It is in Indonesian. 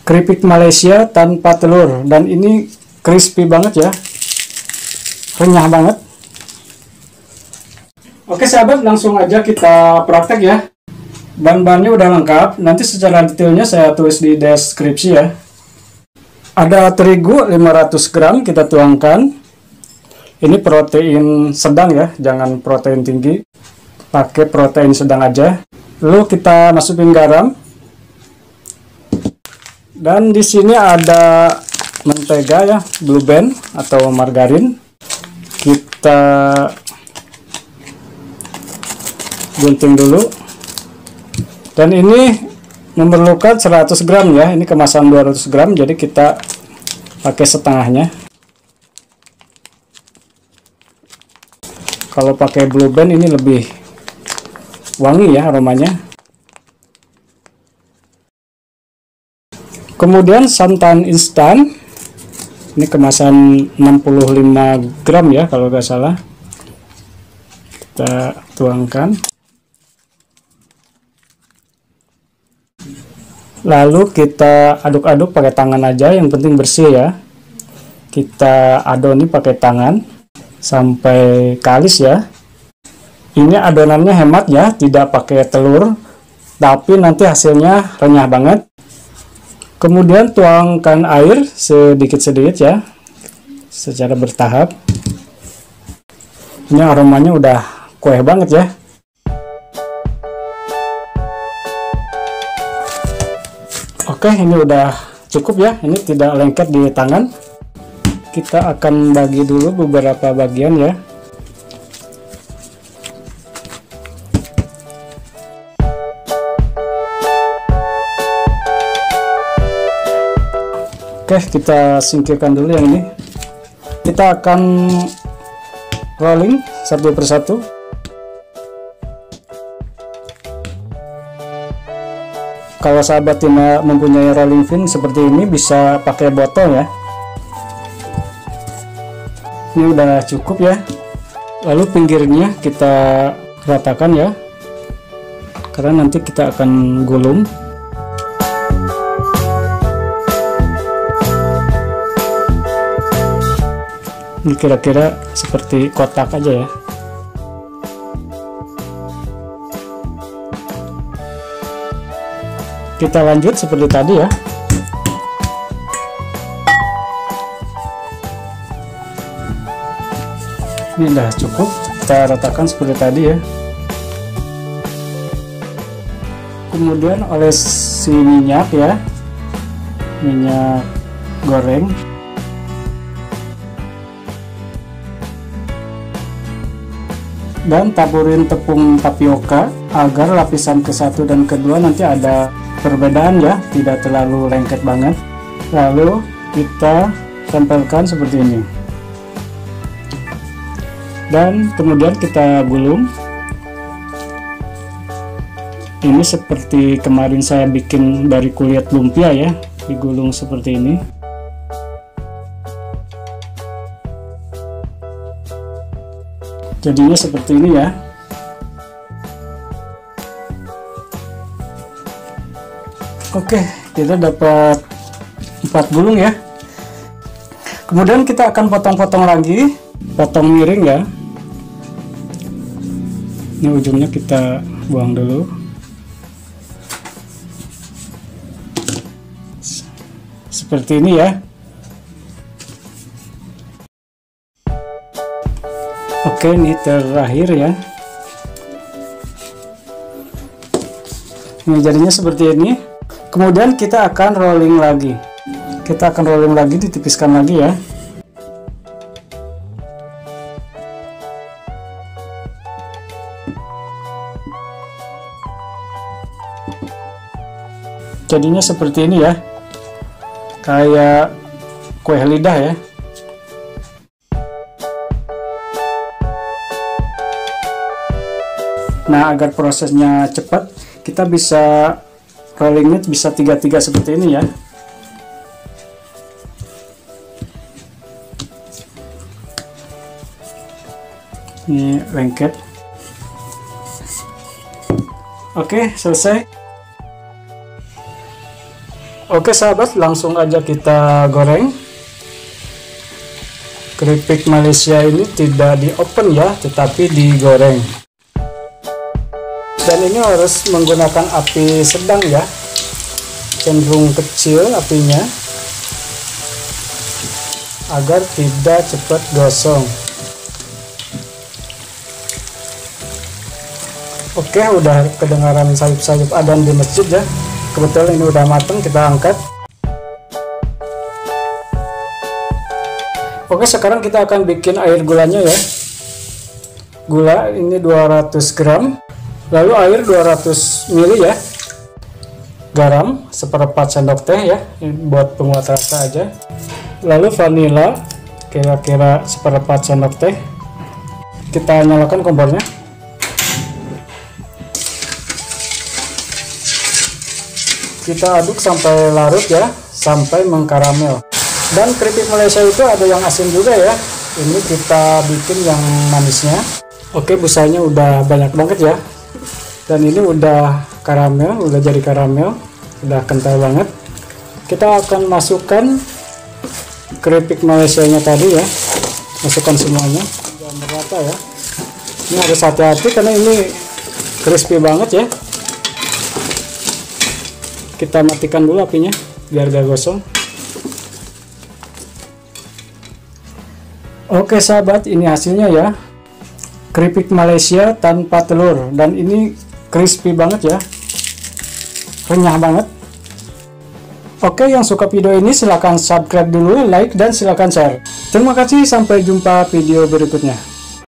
Keripik Malaysia tanpa telur, dan ini crispy banget ya, renyah banget. Oke sahabat, langsung aja kita praktek ya. Bahan-bahannya udah lengkap, nanti secara detailnya saya tulis di deskripsi ya. Ada terigu 500 gram kita tuangkan. Ini protein sedang ya, jangan protein tinggi, pakai protein sedang aja. Lalu kita masukin garam. Dan di sini ada mentega ya, Blue Band atau margarin. Kita gunting dulu. Dan ini memerlukan 100 gram ya, ini kemasan 200 gram, jadi kita pakai setengahnya. Kalau pakai Blue Band ini lebih wangi ya aromanya. Kemudian santan instan, ini kemasan 65 gram ya kalau nggak salah. Kita tuangkan. Lalu kita aduk-aduk pakai tangan aja, yang penting bersih ya. Kita adoni pakai tangan sampai kalis ya. Ini adonannya hemat ya, tidak pakai telur, tapi nanti hasilnya renyah banget. Kemudian tuangkan air sedikit-sedikit ya, secara bertahap. Ini aromanya udah kue banget ya. Oke, ini udah cukup ya, ini tidak lengket di tangan. Kita akan bagi dulu beberapa bagian ya. Oke, kita singkirkan dulu yang ini. Kita akan rolling satu persatu. Kalau sahabat tidak mempunyai rolling pin seperti ini, bisa pakai botol ya. Ini udah cukup ya. Lalu pinggirnya kita ratakan ya, karena nanti kita akan gulung. Ini kira-kira seperti kotak aja ya. Kita lanjut seperti tadi ya. Ini udah cukup, kita ratakan seperti tadi ya. Kemudian olesi minyak ya, minyak goreng. Dan taburin tepung tapioka agar lapisan ke-1 dan ke-2 nanti ada perbedaan ya, tidak terlalu lengket banget. Lalu kita tempelkan seperti ini, dan kemudian kita gulung. Ini seperti kemarin saya bikin dari kulit lumpia ya, digulung seperti ini. Jadinya seperti ini ya. Oke, kita dapat 4 gulung ya. Kemudian kita akan potong-potong lagi, potong miring ya. Ini ujungnya kita buang dulu. Seperti ini ya. Oke, ini terakhir ya. Ini jadinya seperti ini. Kemudian kita akan rolling lagi. Kita akan rolling lagi, ditipiskan lagi ya. Jadinya seperti ini ya. Kayak kue lidah ya. Nah, agar prosesnya cepat, kita bisa rollingnya bisa 3-3 seperti ini ya. Ini lengket. Oke, selesai. Oke sahabat, langsung aja kita goreng. Keripik Malaysia ini tidak di open ya, tetapi digoreng. Dan ini harus menggunakan api sedang ya, cenderung kecil apinya, agar tidak cepat gosong. Oke, udah kedengaran sayup-sayup adzan di masjid ya. Kebetulan ini udah matang, kita angkat. Oke, sekarang kita akan bikin air gulanya ya. Gula ini 200 gram, lalu air 200 ml ya. Garam seperempat sendok teh ya, ini buat penguat rasa aja. Lalu vanila kira-kira seperempat sendok teh. Kita nyalakan kompornya. Kita aduk sampai larut ya, sampai mengkaramel. Dan keripik Malaysia itu ada yang asin juga ya. Ini kita bikin yang manisnya. Oke, busanya udah banyak banget ya. Dan ini udah karamel, udah jadi karamel, udah kental banget. Kita akan masukkan keripik Malaysianya tadi ya. Masukkan semuanya, jangan merata ya. Ini harus hati-hati karena ini crispy banget ya. Kita matikan dulu apinya biar gak gosong. Oke sahabat, ini hasilnya ya. Keripik Malaysia tanpa telur, dan ini crispy banget ya, renyah banget. Oke, yang suka video ini silahkan subscribe dulu, like, dan silahkan share. Terima kasih, sampai jumpa video berikutnya.